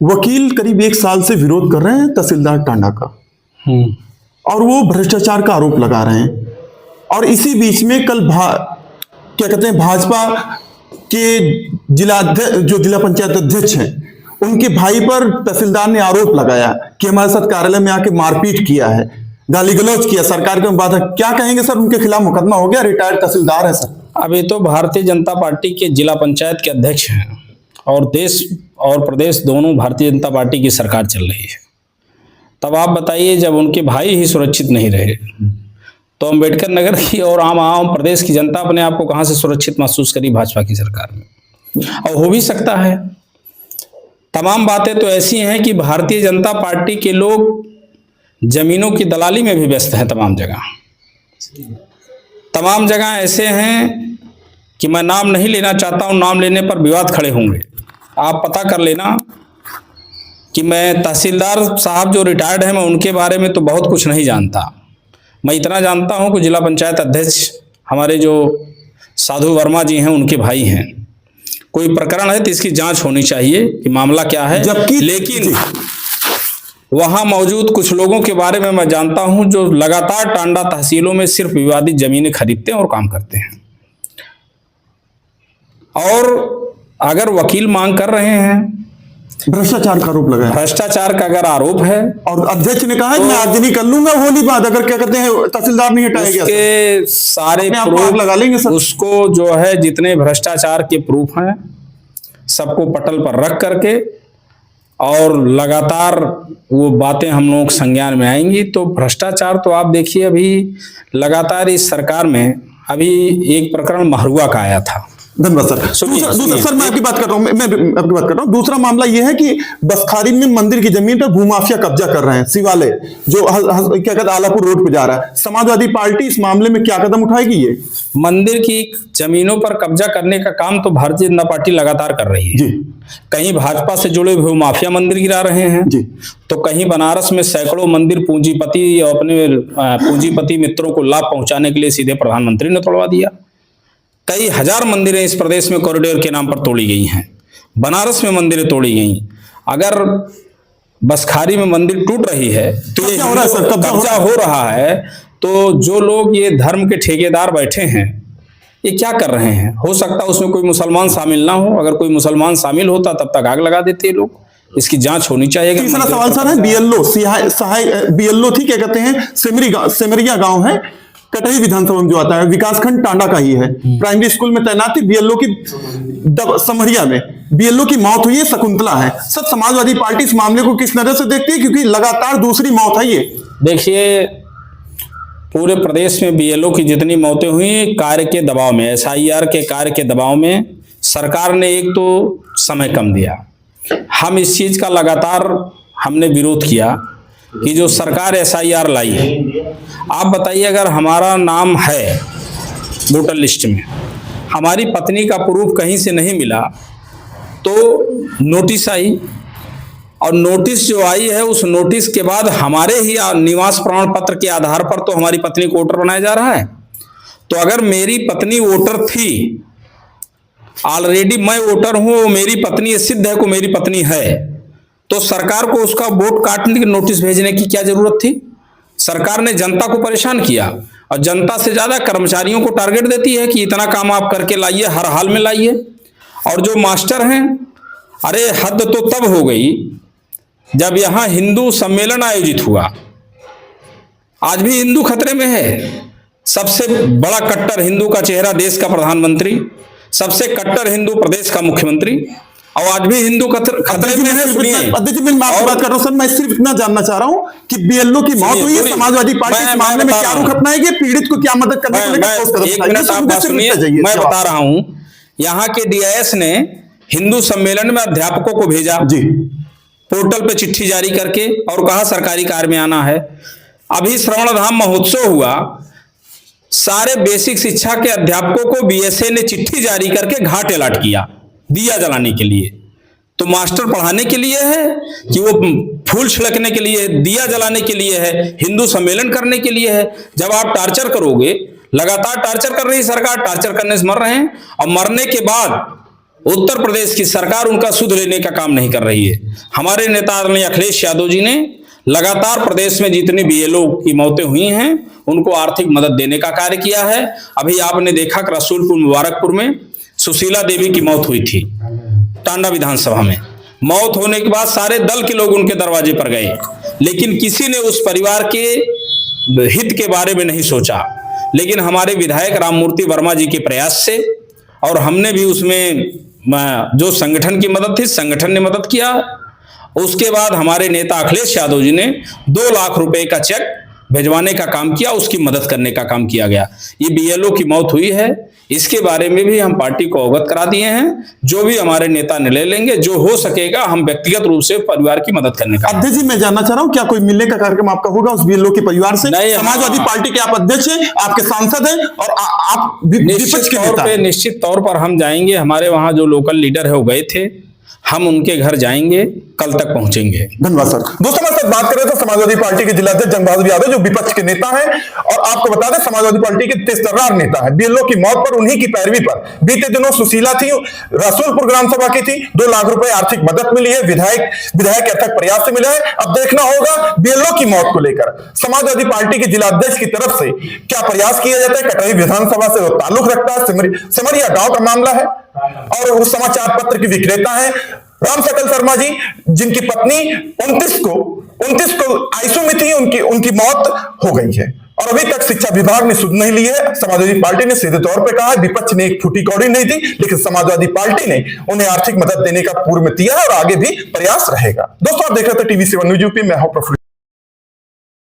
वकील करीब 1 साल से विरोध कर रहे हैं तहसीलदार टांडा का, और वो भ्रष्टाचार का आरोप लगा रहे हैं। और इसी बीच में कल क्या कहते हैं, भाजपा के जो जिला पंचायत अध्यक्ष हैं, उनके भाई पर तहसीलदार ने आरोप लगाया कि हमारे साथ कार्यालय में आके मारपीट किया है, गाली गलौज किया, सरकार के बात है। क्या कहेंगे सर, उनके खिलाफ मुकदमा हो गया, रिटायर्ड तहसीलदार है सर। अभी तो भारतीय जनता पार्टी के जिला पंचायत के अध्यक्ष हैं और देश और प्रदेश दोनों भारतीय जनता पार्टी की सरकार चल रही है। तब आप बताइए, जब उनके भाई ही सुरक्षित नहीं रहे तो अम्बेडकर नगर की और आम प्रदेश की जनता अपने आप को कहां से सुरक्षित महसूस करी भाजपा की सरकार में। और हो भी सकता है। तमाम बातें तो ऐसी हैं कि भारतीय जनता पार्टी के लोग जमीनों की दलाली में भी व्यस्त हैं। तमाम जगह ऐसे हैं कि मैं नाम नहीं लेना चाहता हूं, नाम लेने पर विवाद खड़े होंगे। आप पता कर लेना कि मैं तहसीलदार साहब जो रिटायर्ड हैं, मैं उनके बारे में तो बहुत कुछ नहीं जानता। मैं इतना जानता हूं कि जिला पंचायत अध्यक्ष हमारे जो साधु वर्मा जी हैं, उनके भाई हैं। कोई प्रकरण है तो इसकी जांच होनी चाहिए कि मामला क्या है। लेकिन वहां मौजूद कुछ लोगों के बारे में मैं जानता हूं जो लगातार टांडा तहसीलों में सिर्फ विवादित जमीनें खरीदते हैं और काम करते हैं। और अगर वकील मांग कर रहे हैं, भ्रष्टाचार का आरोप लगा है, भ्रष्टाचार का अगर आरोप है, और अध्यक्ष ने कहा है मैं आर्जनी कर लूंगा, होली बात अगर क्या कहते हैं तहसीलदार नहीं हटाएगा, उसके सारे प्रूफ लगा लेंगे सर। उसको जो है जितने भ्रष्टाचार के प्रूफ हैं सबको पटल पर रख करके और लगातार वो बातें हम लोग संज्ञान में आएंगी। तो भ्रष्टाचार तो आप देखिए, अभी लगातार इस सरकार में अभी एक प्रकरण महुआ का आया था। धन्यवाद सर। सर मैं आपकी बात कर रहा हूँ, मैं आपकी बात कर रहा हूँ। दूसरा मामला यह है कि बसखारी में मंदिर की जमीन पर भूमाफिया कब्जा कर रहे हैं, शिवालय जो क्या कहते हैं आलापुर रोड पे जा रहा है। समाजवादी पार्टी इस मामले में क्या कदम उठाएगी? ये मंदिर की जमीनों पर कब्जा करने का काम तो भारतीय जनता पार्टी लगातार कर रही है जी। कहीं भाजपा से जुड़े हुए माफिया मंदिर गिरा रहे हैं जी, तो कहीं बनारस में सैकड़ों मंदिर पूंजीपति और अपने पूंजीपति मित्रों को लाभ पहुंचाने के लिए सीधे प्रधानमंत्री ने तोड़वा दिया। कई हजार मंदिरें इस प्रदेश में कॉरिडोर के नाम पर तोड़ी गई हैं। बनारस में मंदिरें तोड़ी गई। अगर बसखारी में मंदिर टूट रही है तो ये कब्जा हो रहा है, तो जो लोग ये धर्म के ठेकेदार बैठे हैं ये क्या कर रहे हैं? हो सकता है उसमें कोई मुसलमान शामिल ना हो। अगर कोई मुसलमान शामिल होता तब तक आग लगा देते लोग। इसकी जांच होनी चाहिए। तीसरा सवाल सर है बीएलओ थी, क्या कहते हैं सेमरिया गांव है, कटही विधानसभा में जो आता है, विकासखंड टांडा का ही है। प्राइमरी स्कूल में तैनात थी बीएलओ की, समरिया में बीएलओ की मौत हुई है। शकुंतला है। सब समाजवादी पार्टी इस मामले को किस नजर से देखती है, क्योंकि लगातार दूसरी मौत है ये? देखिए, पूरे प्रदेश में बीएलओ की जितनी मौतें हुई कार्य के दबाव में, एसआईआर के कार्य के दबाव में, सरकार ने एक तो समय कम दिया। हम इस चीज का लगातार हमने विरोध किया कि जो सरकार एसआईआर लाई है, आप बताइए अगर हमारा नाम है वोटर लिस्ट में, हमारी पत्नी का प्रूफ कहीं से नहीं मिला तो नोटिस आई, और नोटिस जो आई है उस नोटिस के बाद हमारे ही निवास प्रमाण पत्र के आधार पर तो हमारी पत्नी को वोटर बनाया जा रहा है। तो अगर मेरी पत्नी वोटर थी, ऑलरेडी मैं वोटर हूं, मेरी पत्नी, ये सिद्ध है को मेरी पत्नी है, तो सरकार को उसका वोट काटने की नोटिस भेजने की क्या जरूरत थी? सरकार ने जनता को परेशान किया और जनता से ज्यादा कर्मचारियों को टारगेट देती है कि इतना काम आप करके लाइए, हर हाल में लाइए। और जो मास्टर हैं, अरे हद तो तब हो गई जब यहां हिंदू सम्मेलन आयोजित हुआ। आज भी हिंदू खतरे में है। सबसे बड़ा कट्टर हिंदू का चेहरा देश का प्रधानमंत्री, सबसे कट्टर हिंदू प्रदेश का मुख्यमंत्री, और आज भी हिंदू खतरे में है। सुनिए अध्यक्ष, मैं आपसे बात कर रहा हूं सर, मैं सिर्फ इतना जानना चाह रहा हूं कि बीएलओ की मौत हुई है, समाजवादी पार्टी इस मामले में क्या रुख अपनाएगी, पीड़ित को क्या मदद करने को लेकर? एक मिनट आप बात सुनिए, मैं बता रहा हूं। यहाँ के डीआईएस ने हिंदू सम्मेलन में अध्यापकों को भेजा जी, पोर्टल पे चिट्ठी जारी करके, और कहा सरकारी कार्य में आना है। अभी श्रवण धाम महोत्सव हुआ, सारे बेसिक शिक्षा के अध्यापकों को बीएसए ने चिट्ठी जारी करके घाट अलॉट किया दिया जलाने के लिए। तो मास्टर पढ़ाने के लिए है कि वो फूल छिड़कने के लिए, दिया जलाने के लिए है, हिंदू सम्मेलन करने के लिए है? जब आप टार्चर करोगे, लगातार टार्चर कर रही सरकार, टार्चर करने से मर रहे हैं, और मरने के बाद उत्तर प्रदेश की सरकार उनका सुध लेने का काम नहीं कर रही है। हमारे नेता आदरणीय अखिलेश यादव जी ने लगातार प्रदेश में जितनी बीएलओ की मौतें हुई हैं उनको आर्थिक मदद देने का कार्य किया है। अभी आपने देखा कि रसूलपुर मुबारकपुर में सुशीला देवी की मौत हुई थी टांडा विधानसभा में। मौत होने के बाद सारे दल के लोग उनके दरवाजे पर गए, लेकिन किसी ने उस परिवार के हित के बारे में नहीं सोचा। लेकिन हमारे विधायक राममूर्ति वर्मा जी के प्रयास से, और हमने भी उसमें जो संगठन की मदद थी, संगठन ने मदद किया। उसके बाद हमारे नेता अखिलेश यादव जी ने 2 लाख रुपए का चेक भिजवाने का काम किया, उसकी मदद करने का काम किया गया। ये बीएलओ की मौत हुई है, इसके बारे में भी हम पार्टी को अवगत करा दिए हैं। जो भी हमारे नेता निर्णय लेंगे, जो हो सकेगा हम व्यक्तिगत रूप से परिवार की मदद करने का। अध्यक्ष जी, मैं जानना चाह रहा हूं क्या कोई मिलने का कार्यक्रम आपका होगा उस बीएलओ के परिवार से? नहीं, समाजवादी पार्टी के आप अध्यक्ष हैं, आपके सांसद हैं और आप निश्चित तौर पर हम जाएंगे। हमारे वहां जो लोकल लीडर है वो गए थे, हम उनके घर जाएंगे, कल तक पहुंचेंगे। धन्यवाद सर। दोस्तों, हमारे साथ बात कर रहे थे समाजवादी पार्टी के जिलाध्यक्ष जंग बहादुर यादव, जो विपक्ष के नेता हैं। और आपको बता दें, समाजवादी पार्टी के तेज तर्रार नेता है। बीएलओ की मौत पर, उन्हीं की पैरवी पर बीते दिनों सुशीला थी, रसूलपुर ग्राम सभा की थी, 2 लाख रुपए आर्थिक मदद मिली है, विधायक अथक प्रयास से मिला है। अब देखना होगा बीएलओ की मौत को लेकर समाजवादी पार्टी के जिलाध्यक्ष की तरफ से क्या प्रयास किया जाता है। कटरी विधानसभा से ताल्लुक रखता है, सिमरिया गांव का मामला है, और वो समाचार पत्र की विक्रेता है राम सकल शर्मा जी, जिनकी पत्नी 29 को आईसीयू में थी, उनकी मौत हो गई है। और अभी तक शिक्षा विभाग ने सुध नहीं ली है। समाजवादी पार्टी ने सीधे तौर पे कहा, विपक्ष ने एक फूटी कौड़ी नहीं दी, लेकिन समाजवादी पार्टी ने उन्हें आर्थिक मदद देने का पूर्व में दिया है और आगे भी प्रयास रहेगा। दोस्तों, आप देख रहे थे टीवी 7 न्यूज़ यूपी में।